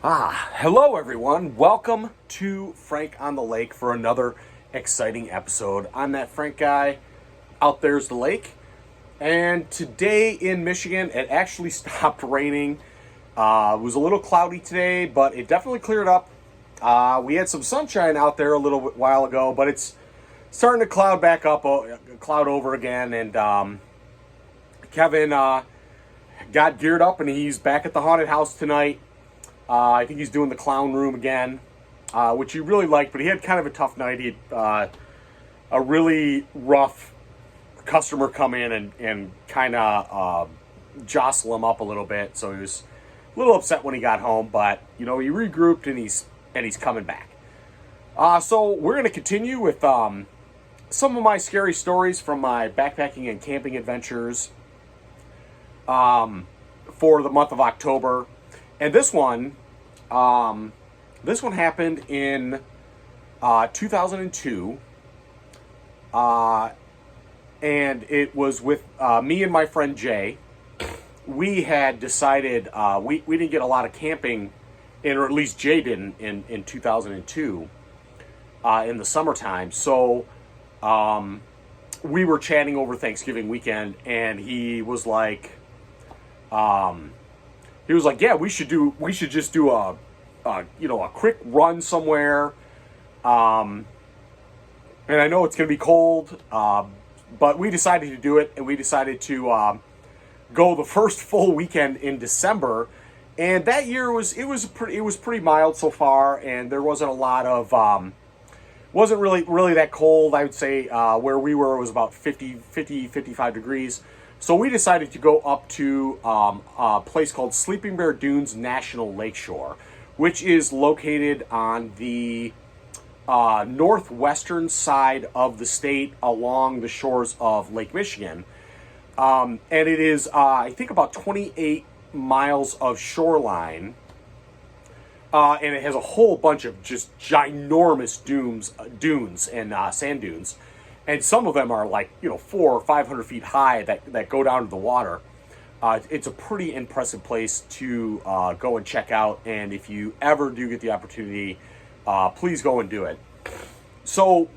Hello everyone. Welcome to Frank on the Lake for another exciting episode. I'm that Frank guy. Out there's the lake. And today in Michigan, it actually stopped raining. It was a little cloudy today, but it definitely cleared up. We had some sunshine out there a little while ago, but it's starting to cloud back up, cloud over again. And Kevin got geared up and he's back at the haunted house tonight. I think he's doing the clown room again, which he really liked, but he had kind of a tough night. He had a really rough customer come in and kind of jostle him up a little bit, so he was a little upset when he got home, but, he regrouped and he's coming back. So we're going to continue with some of my scary stories from my backpacking and camping adventures for the month of October. And this one happened in 2002, and it was with me and my friend Jay. We had decided we didn't get a lot of camping, or at least Jay didn't in 2002 in the summertime. So we were chatting over Thanksgiving weekend, and he was like, yeah, we should just do a quick run somewhere. And I know it's going to be cold, but we decided to do it, and we decided to go the first full weekend in December. And that year it was pretty mild so far, and there wasn't a lot of wasn't really that cold. I would say where we were, it was about 55 degrees. So we decided to go up to a place called Sleeping Bear Dunes National Lakeshore, which is located on the northwestern side of the state along the shores of Lake Michigan. And it is, I think, about 28 miles of shoreline. And it has a whole bunch of just ginormous dunes and sand dunes. And some of them are like, 400 or 500 feet high that go down to the water. It's a pretty impressive place to go and check out. And if you ever do get the opportunity, please go and do it. So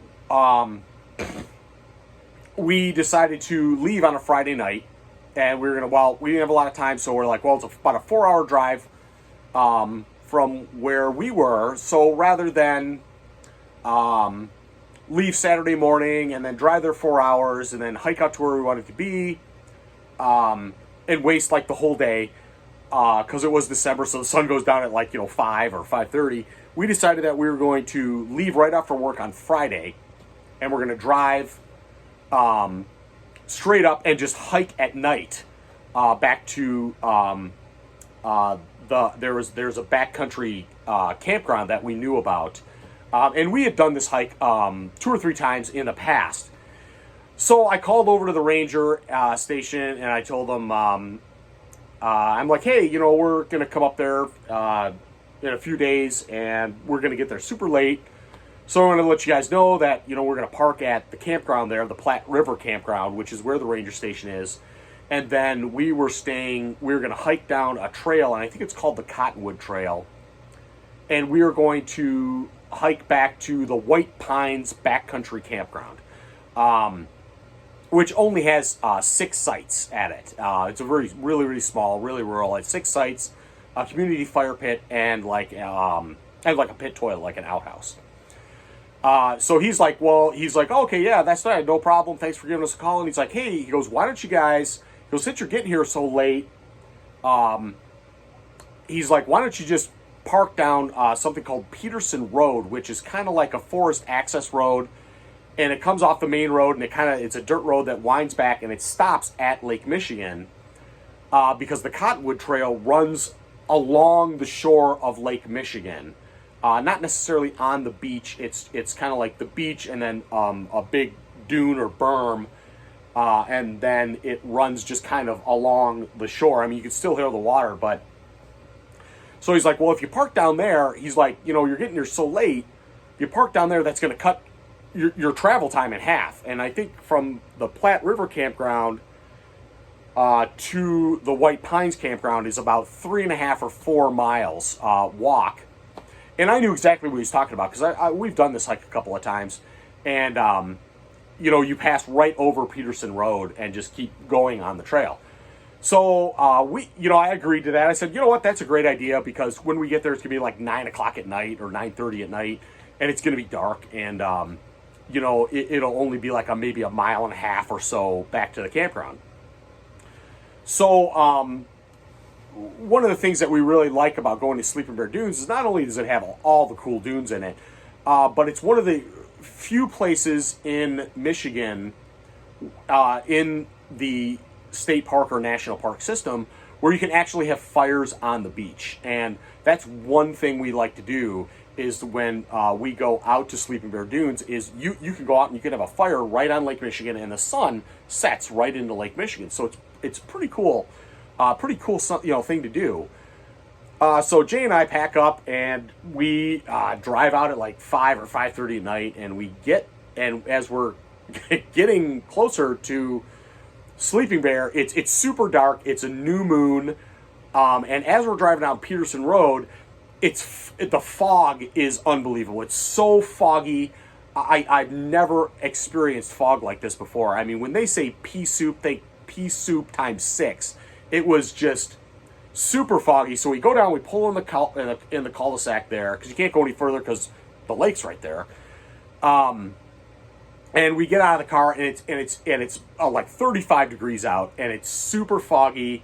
we decided to leave on a Friday night. And we didn't have a lot of time. So we're like, well, it's about a 4-hour drive from where we were. So rather than leave Saturday morning and then drive there 4 hours and then hike out to where we wanted to be and waste like the whole day because it was December, so the sun goes down at 5 or 5:30. We decided that we were going to leave right after work on Friday, and we're going to drive straight up and just hike at night back to there's a backcountry campground that we knew about. And we had done this hike 2 or 3 times in the past. So I called over to the ranger station, and I told them, I'm like, hey, we're going to come up there in a few days, and we're going to get there super late. So I'm going to let you guys know that, we're going to park at the campground there, the Platte River campground, which is where the ranger station is. And then we were going to hike down a trail, and I think it's called the Cottonwood Trail. And we are going to hike back to the White Pines Backcountry Campground, which only has 6 sites at it. It's a really small, really rural. It's 6 sites, a community fire pit, and like a pit toilet, like an outhouse. So he's like, okay, yeah, that's fine, no problem. Thanks for giving us a call. And he's like, hey, he goes, why don't you guys? He goes, since you're getting here so late, he's like, why don't you just park down something called Peterson Road, which is kind of like a forest access road, and it comes off the main road, and it's a dirt road that winds back, and it stops at Lake Michigan because the Cottonwood Trail runs along the shore of Lake Michigan, not necessarily on the beach. It's kind of like the beach and then a big dune or berm, and then it runs just kind of along the shore. I mean, you can still hear the water, but so he's like, well, if you park down there, he's like, you're getting here so late, if you park down there, that's going to cut your travel time in half. And I think from the Platte River campground to the White Pines campground is about 3.5 or 4 miles walk. And I knew exactly what he was talking about because we've done this hike a couple of times. And, you pass right over Peterson Road and just keep going on the trail. So I agreed to that. I said, you know what, that's a great idea because when we get there, it's going to be like 9 o'clock at night or 9:30 at night. And it's going to be dark. And, it'll only be like maybe a mile and a half or so back to the campground. So, one of the things that we really like about going to Sleeping Bear Dunes is not only does it have all the cool dunes in it, but it's one of the few places in Michigan, in the state park or national park system, where you can actually have fires on the beach. And that's one thing we like to do is when we go out to Sleeping Bear Dunes is you can go out and you can have a fire right on Lake Michigan and the sun sets right into Lake Michigan. So it's pretty cool. Thing to do. So Jay and I pack up and we drive out at like 5 or 5:30 at night, and as we're getting closer to Sleeping Bear, it's super dark. It's a new moon, and as we're driving down Peterson Road, the fog is unbelievable. It's so foggy. I've never experienced fog like this before. I mean, when they say pea soup, pea soup times 6. It was just super foggy. So we go down, we pull in the cul-de-sac there because you can't go any further because the lake's right there. And we get out of the car and it's like 35 degrees out and it's super foggy.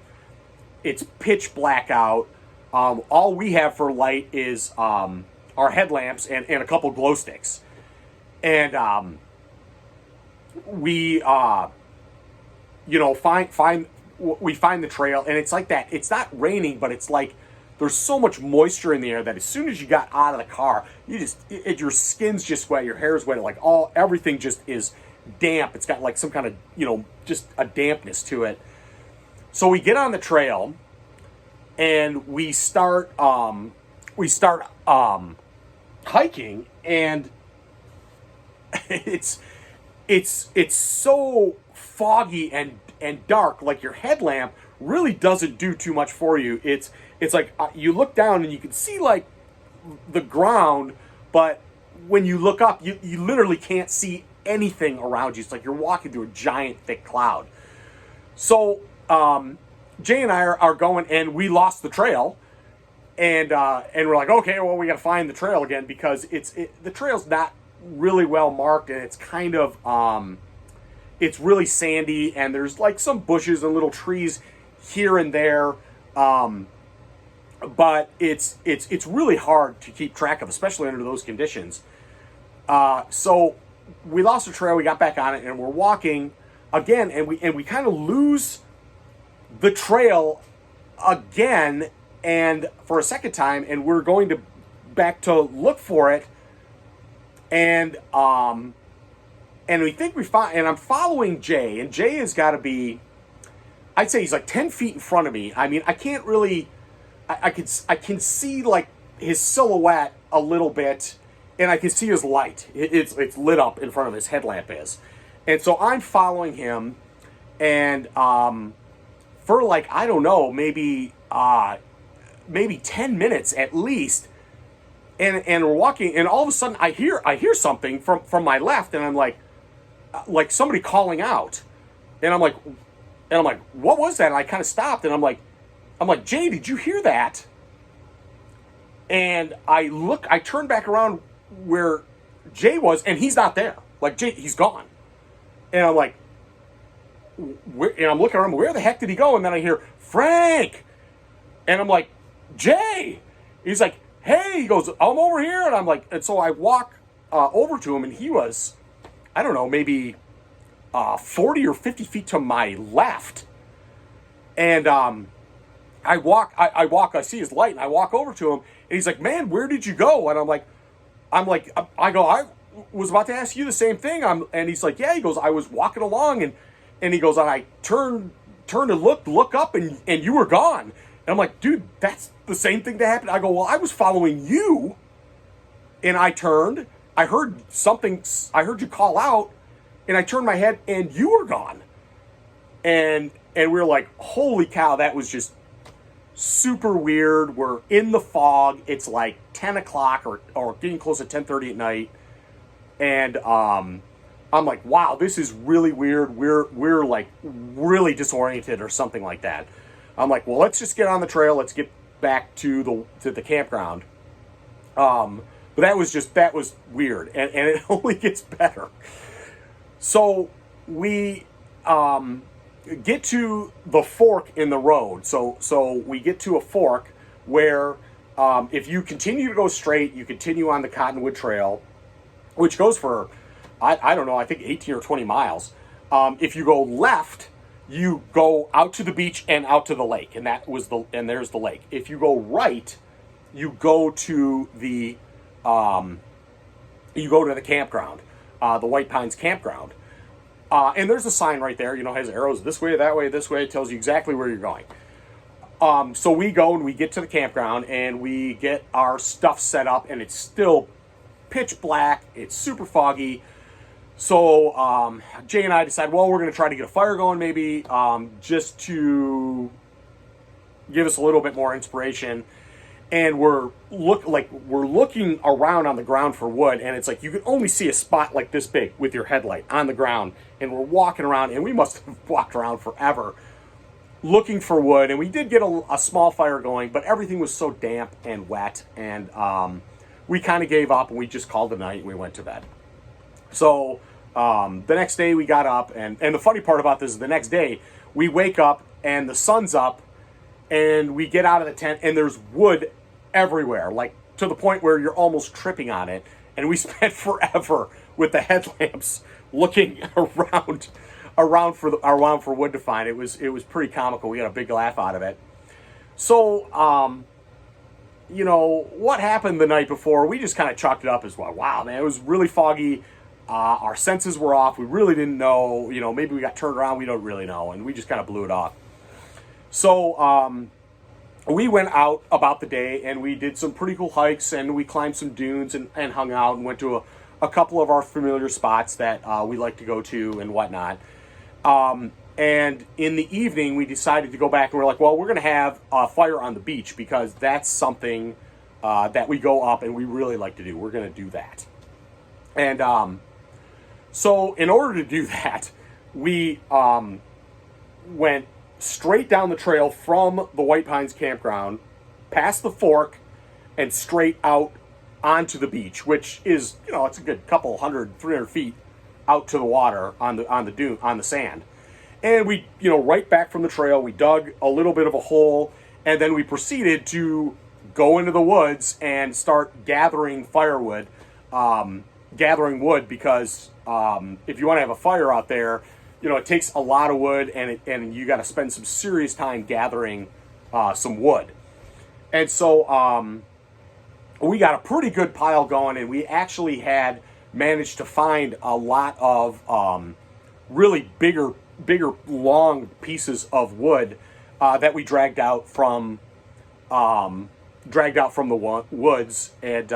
It's pitch black out. All we have for light is our headlamps and a couple glow sticks. And we find the trail, and it's like that. It's not raining, but it's like there's so much moisture in the air that as soon as you got out of the car, your skin's just wet, your hair's wet, like everything just is damp. It's got like some kind of, just a dampness to it. So we get on the trail, and we start hiking, and it's so foggy and dark. Like your headlamp really doesn't do too much for you. It's like you look down and you can see like the ground, but when you look up, you literally can't see anything around you. It's like you're walking through a giant thick cloud. So Jay and I are going, and we lost the trail, and we're like, okay, well, we got to find the trail again because the trail's not really well marked, and it's kind of it's really sandy, and there's like some bushes and little trees here and there, but it's really hard to keep track of, especially under those conditions. So we lost the trail, we got back on it, and we're walking again, and we kind of lose the trail again, and for a second time, and we're going back to look for it, and we think we find, and I'm following Jay, and Jay has got to be, I'd say he's like 10 feet in front of me. I mean, I can't really, I can see like his silhouette a little bit, and I can see his light. It's lit up in front of his headlamp is. And so I'm following him, and for like, I don't know, maybe 10 minutes at least, and we're walking, and all of a sudden I hear something from my left, and I'm like somebody calling out, and I'm like, what was that? And I kind of stopped, and I'm like, Jay, did you hear that? And I turn back around where Jay was, and he's not there. Like Jay, he's gone. And I'm like, and I'm looking around, where the heck did he go? And then I hear Frank, and I'm like, Jay. He's like, hey, he goes, I'm over here, and I'm like, and so I walk over to him, and he was, I don't know, maybe 40 or 50 feet to my left. And I see his light, and I walk over to him, and he's like, man, where did you go? And I was about to ask you the same thing. And he's like, yeah, he goes, I was walking along, and he goes, and I turned to look up, and you were gone. And I'm like, dude, that's the same thing that happened. I go, well, I was following you, and I turned, I heard you call out, and I turned my head, and you were gone. And And we were like, holy cow, that was just super weird. We're in the fog. It's like 10 o'clock or getting close to 10:30 at night. And I'm like, wow, this is really weird. We're like really disoriented or something like that. I'm like, well, let's just get on the trail. Let's get back to the campground. But that was weird, and it only gets better. So we get to the fork in the road. So we get to a fork where if you continue to go straight, you continue on the Cottonwood Trail, which goes for, I don't know, I think 18 or 20 miles. If you go left, you go out to the beach and out to the lake, and there's the lake. If you go right, you go to the campground, the White Pines campground. And there's a sign right there, has arrows this way, that way, this way. It tells you exactly where you're going. So we go and we get to the campground and we get our stuff set up, and it's still pitch black. It's super foggy. So Jay and I decide, well, we're going to try to get a fire going maybe, just to give us a little bit more inspiration. And we're looking around on the ground for wood, and it's like you can only see a spot like this big with your headlight on the ground. And we're walking around, and we must have walked around forever looking for wood. And we did get a small fire going, but everything was so damp and wet, and we kind of gave up, and we just called it a night and we went to bed. So the next day we got up, and the funny part about this is the next day we wake up and the sun's up, and we get out of the tent and there's wood everywhere, like to the point where you're almost tripping on it. And we spent forever with the headlamps looking around for wood to find. It was pretty comical. We got a big laugh out of it. So what happened the night before, we just kind of chalked it up as, well, wow, man, it was really foggy. Our senses were off. We really didn't know, maybe we got turned around. We don't really know. And we just kind of blew it off. So we went out about the day, and we did some pretty cool hikes, and we climbed some dunes and hung out and went to a couple of our familiar spots that we like to go to and whatnot. And in the evening, we decided to go back, and we're like, well, we're going to have a fire on the beach because that's something that we go up and we really like to do. We're going to do that. And so in order to do that, we went straight down the trail from the White Pines campground, past the fork, and straight out onto the beach, which is, it's a good couple 300 feet out to the water on the dune, on the sand. And we, right back from the trail, we dug a little bit of a hole, and then we proceeded to go into the woods and start gathering firewood, gathering wood, because if you want to have a fire out there, it takes a lot of wood, and you got to spend some serious time gathering some wood. And so we got a pretty good pile going, and we actually had managed to find a lot of really bigger, long pieces of wood that we dragged out from the woods, and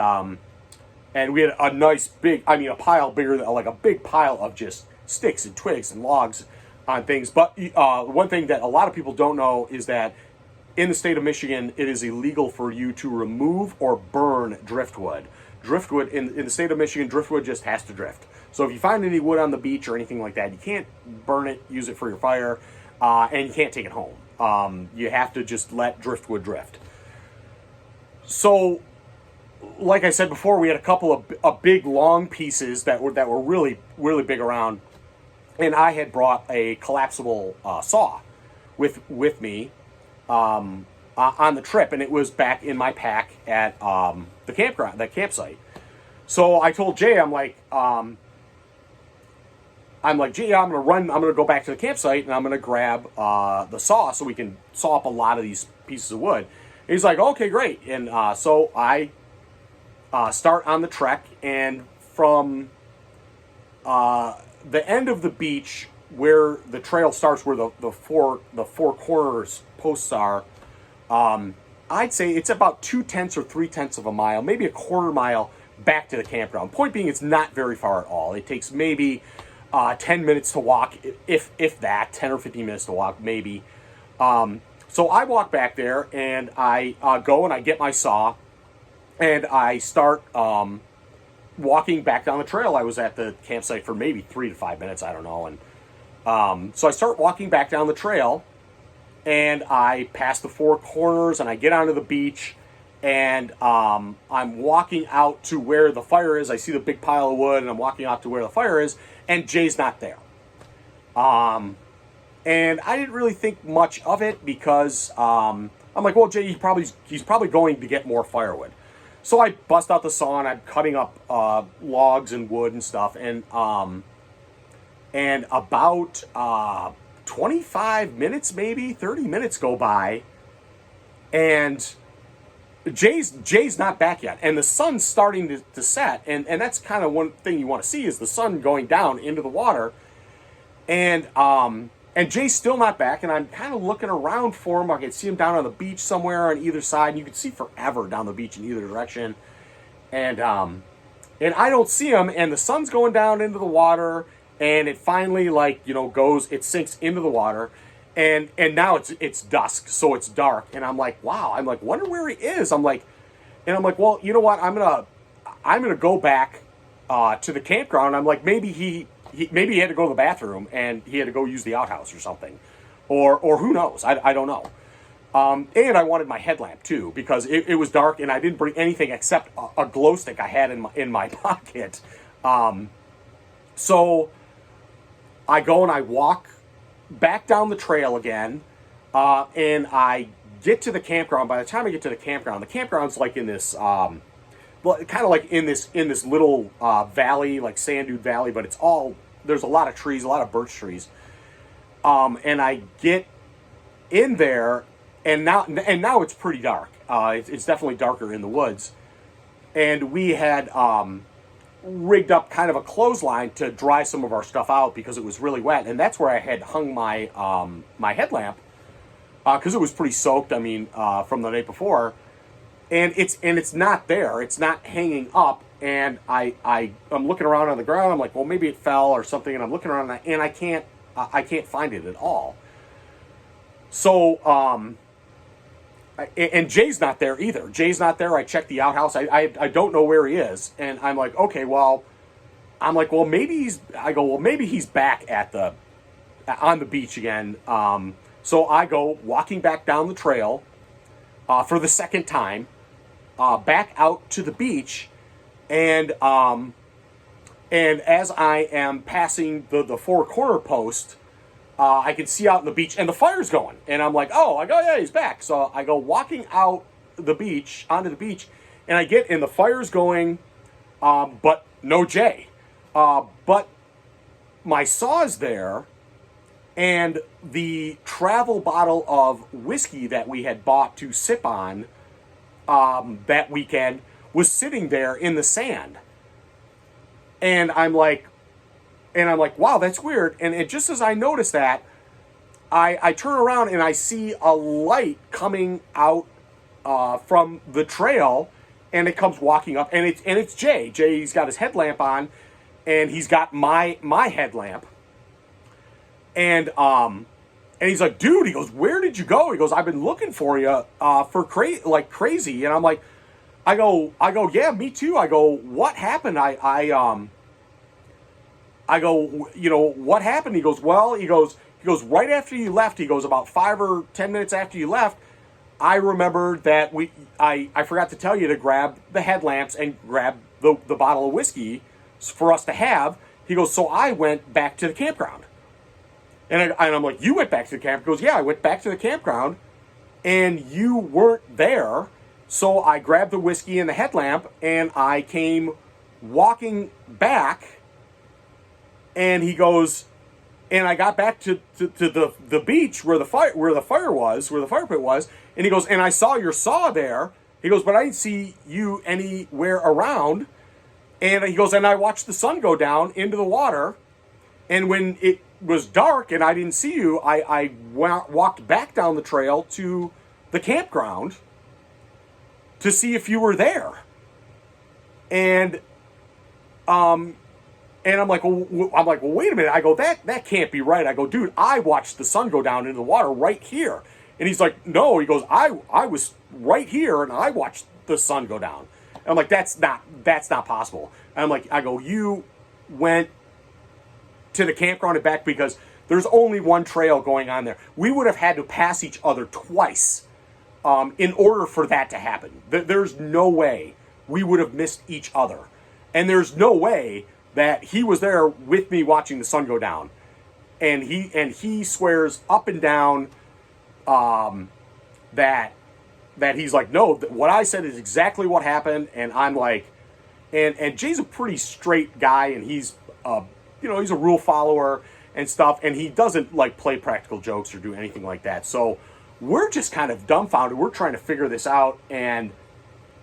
we had a nice a pile bigger than, like a big pile of just sticks and twigs and logs on things. But one thing that a lot of people don't know is that in the state of Michigan, it is illegal for you to remove or burn driftwood. Driftwood, in the state of Michigan, driftwood just has to drift. So if you find any wood on the beach or anything like that, you can't burn it, use it for your fire, and you can't take it home. You have to just let driftwood drift. So, like I said before, we had a couple of big, long pieces that were really, really big around, and I had brought a collapsible saw with me on the trip, and it was back in my pack at the campsite. So I told Jay, I'm like, Jay, I'm gonna go back to the campsite, and I'm gonna grab the saw so we can saw up a lot of these pieces of wood. And he's like, okay, great. And so I start on the trek, and from the end of the beach where the trail starts, where the four corners posts are, I'd say it's about 2/10 or 3/10 of a mile, maybe a quarter mile back to the campground. Point being, it's not very far at all. It takes maybe 10 minutes to walk, if that, 10 or 15 minutes to walk, maybe. So I walk back there, and I go and I get my saw, and I start walking back down the trail. I was at the campsite for maybe 3 to 5 minutes, I don't know. And so I start walking back down the trail, and I pass the four corners, and I get onto the beach, and I'm walking out to where the fire is. I see the big pile of wood, and I'm walking out to where the fire is, and Jay's not there. And I didn't really think much of it because I'm like, well, Jay, he's probably going to get more firewood. So I bust out the saw, and I'm cutting up logs and wood and stuff, and about 25 minutes, maybe 30 minutes go by, and Jay's not back yet, and the sun's starting to set, and that's kind of one thing you want to see is the sun going down into the water, and Jay's still not back, and I'm kind of looking around for him. I can see him down on the beach somewhere on either side, and you can see forever down the beach in either direction, and I don't see him, and the sun's going down into the water, and it finally it sinks into the water. And now it's dusk, so it's dark, and I'm like, wow, wonder where he is. I'm like, well, you know what? I'm gonna go back to the campground. I'm like, maybe he had to go to the bathroom and he had to go use the outhouse or something, or who knows? I don't know. And I wanted my headlamp too because it was dark and I didn't bring anything except a glow stick I had in my pocket. So I go and I walk back down the trail again, and I get to the campground. By the time I get to the campground's like in this, kind of like in this little valley, like sand dune valley, but there's a lot of trees, a lot of birch trees. And I get in there, and now it's pretty dark. It's definitely darker in the woods, and we had rigged up kind of a clothesline to dry some of our stuff out because it was really wet, and that's where I had hung my my headlamp because it was pretty soaked. I mean, from the night before, and it's not there. It's not hanging up, and I'm looking around on the ground. I'm like, well, maybe it fell or something, and I'm looking around and I can't find it at all. So and Jay's not there either. Jay's not there. I checked the outhouse. I don't know where he is. And I'm like, okay, well, maybe he's back on the beach again. So I go walking back down the trail for the second time, back out to the beach, and as I am passing the four corner post, I can see out in the beach, and the fire's going. And I'm like, yeah, he's back. So I go walking out onto the beach, and and the fire's going, but no Jay. But my saw's there, and the travel bottle of whiskey that we had bought to sip on that weekend was sitting there in the sand. And I'm like, wow, that's weird. And just as I notice that, I turn around and I see a light coming out from the trail, and it comes walking up, and it's Jay. Jay's got his headlamp on, and he's got my headlamp. And he's like, dude, he goes, where did you go? He goes, I've been looking for you for crazy. And I'm like, I go, yeah, me too. I go, what happened? I go, what happened? He goes, right after you left, he goes, about 5 or 10 minutes after you left, I remembered that I forgot to tell you to grab the headlamps and grab the bottle of whiskey for us to have. He goes, so I went back to the campground. And I'm like, you went back to the campground? He goes, yeah, I went back to the campground, and you weren't there. So I grabbed the whiskey and the headlamp, and I came walking back. And he goes, and I got back to the beach where the fire pit was, and he goes, and I saw your saw there. He goes, but I didn't see you anywhere around. And he goes, and I watched the sun go down into the water, and when it was dark and I didn't see you, I walked back down the trail to the campground to see if you were there. And And I'm like, well, wait a minute. I go, that can't be right. I go, dude, I watched the sun go down into the water right here. And he's like, no. He goes, I was right here and I watched the sun go down. And I'm like, that's not possible. And I go, you went to the campground and back because there's only one trail going on there. We would have had to pass each other twice in order for that to happen. There's no way we would have missed each other. And there's no way that he was there with me watching the sun go down. And he swears up and down that he's like, no, what I said is exactly what happened. And I'm like, and Jay's a pretty straight guy, and he's he's a rule follower and stuff, and he doesn't like play practical jokes or do anything like that. So we're just kind of dumbfounded. We're trying to figure this out, and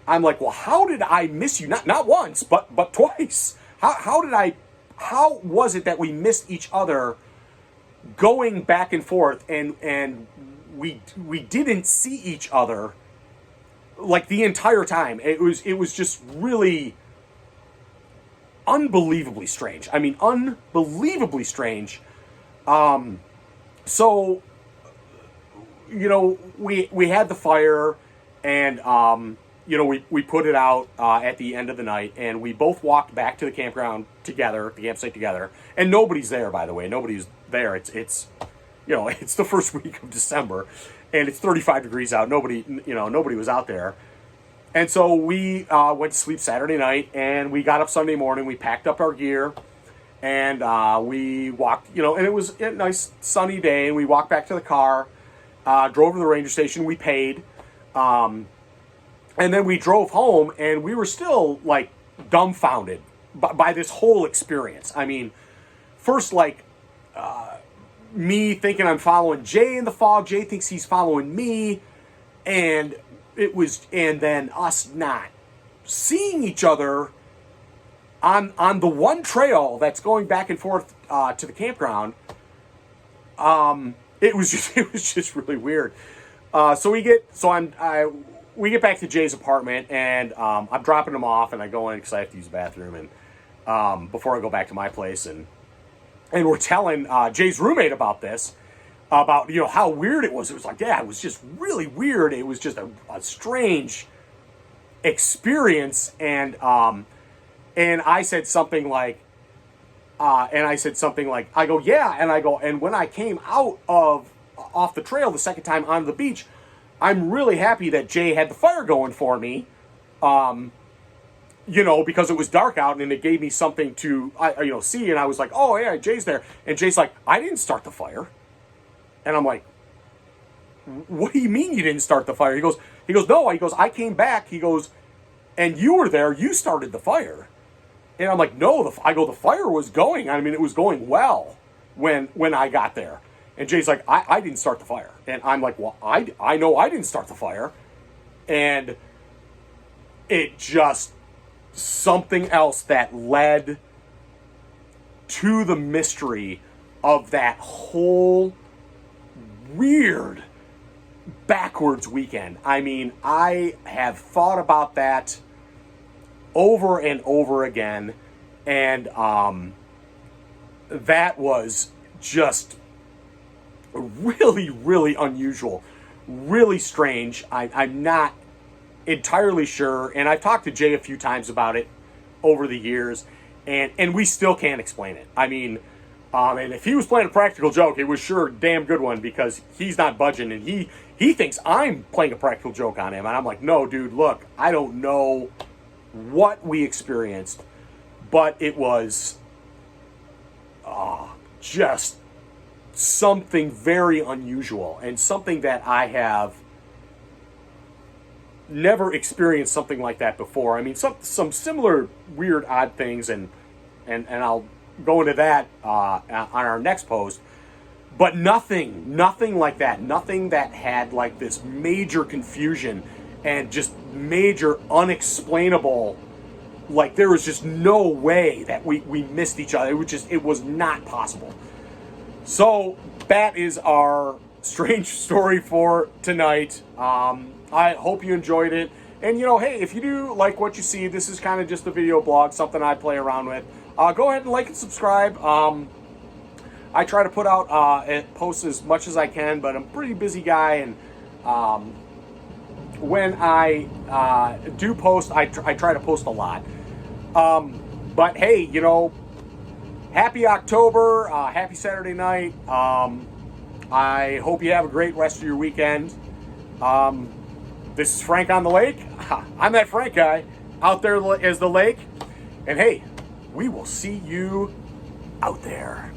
I'm like, well, how did I miss you? Not once, but twice. How was it that we missed each other going back and forth, and we didn't see each other like the entire time? It was just really unbelievably strange. I mean, unbelievably strange. So, we had the fire, and we put it out at the end of the night, and we both walked back to the campground together, the campsite together, and nobody's there, by the way. Nobody's there. It's it's the first week of December, and it's 35 degrees out. Nobody was out there. And so we went to sleep Saturday night, and we got up Sunday morning. We packed up our gear, and we walked, and it was a nice sunny day, and we walked back to the car, drove to the ranger station. We paid, and then we drove home, and we were still, like, dumbfounded by this whole experience. I mean, first, me thinking I'm following Jay in the fog. Jay thinks he's following me, and then us not seeing each other on the one trail that's going back and forth to the campground. It was just really weird. We get back to Jay's apartment, and I'm dropping him off, and I go in because I have to use the bathroom, and before I go back to my place, and we're telling Jay's roommate about this, about how weird it was. It was like, yeah, it was just really weird. It was just a strange experience, and I said something like, I go, yeah, and when I came off the trail the second time onto the beach, I'm really happy that Jay had the fire going for me, because it was dark out and it gave me something to, see. And I was like, oh yeah, Jay's there. And Jay's like, I didn't start the fire. And I'm like, what do you mean you didn't start the fire? He goes, no. He goes, I came back. He goes, and you were there. You started the fire. And I'm like, no. The fire was going. I mean, it was going well when I got there. And Jay's like, I didn't start the fire. And I'm like, well, I know I didn't start the fire. And it just, something else that led to the mystery of that whole weird backwards weekend. I mean, I have thought about that over and over again, and that was just really, really unusual, really strange. I'm not entirely sure, and I've talked to Jay a few times about it over the years, and we still can't explain it. I mean, and if he was playing a practical joke, it was sure a damn good one, because he's not budging, and he thinks I'm playing a practical joke on him. And I'm like, no, dude, look, I don't know what we experienced, but it was just something very unusual, and something that I have never experienced something like that before. I mean, some similar weird, odd things, and I'll go into that on our next post, but nothing like that. Nothing that had like this major confusion and just major unexplainable, like there was just no way that we missed each other. It was not possible. So that is our strange story for tonight. I hope you enjoyed it. And, hey, if you do like what you see, this is kind of just a video blog, something I play around with. go ahead and like and subscribe. I try to put out posts as much as I can, but I'm a pretty busy guy, and when I do post, I try to post a lot. But hey, you know, happy October, happy Saturday night. I hope you have a great rest of your weekend. This is Frank on the Lake. I'm that Frank guy. Out there is the lake. And hey, we will see you out there.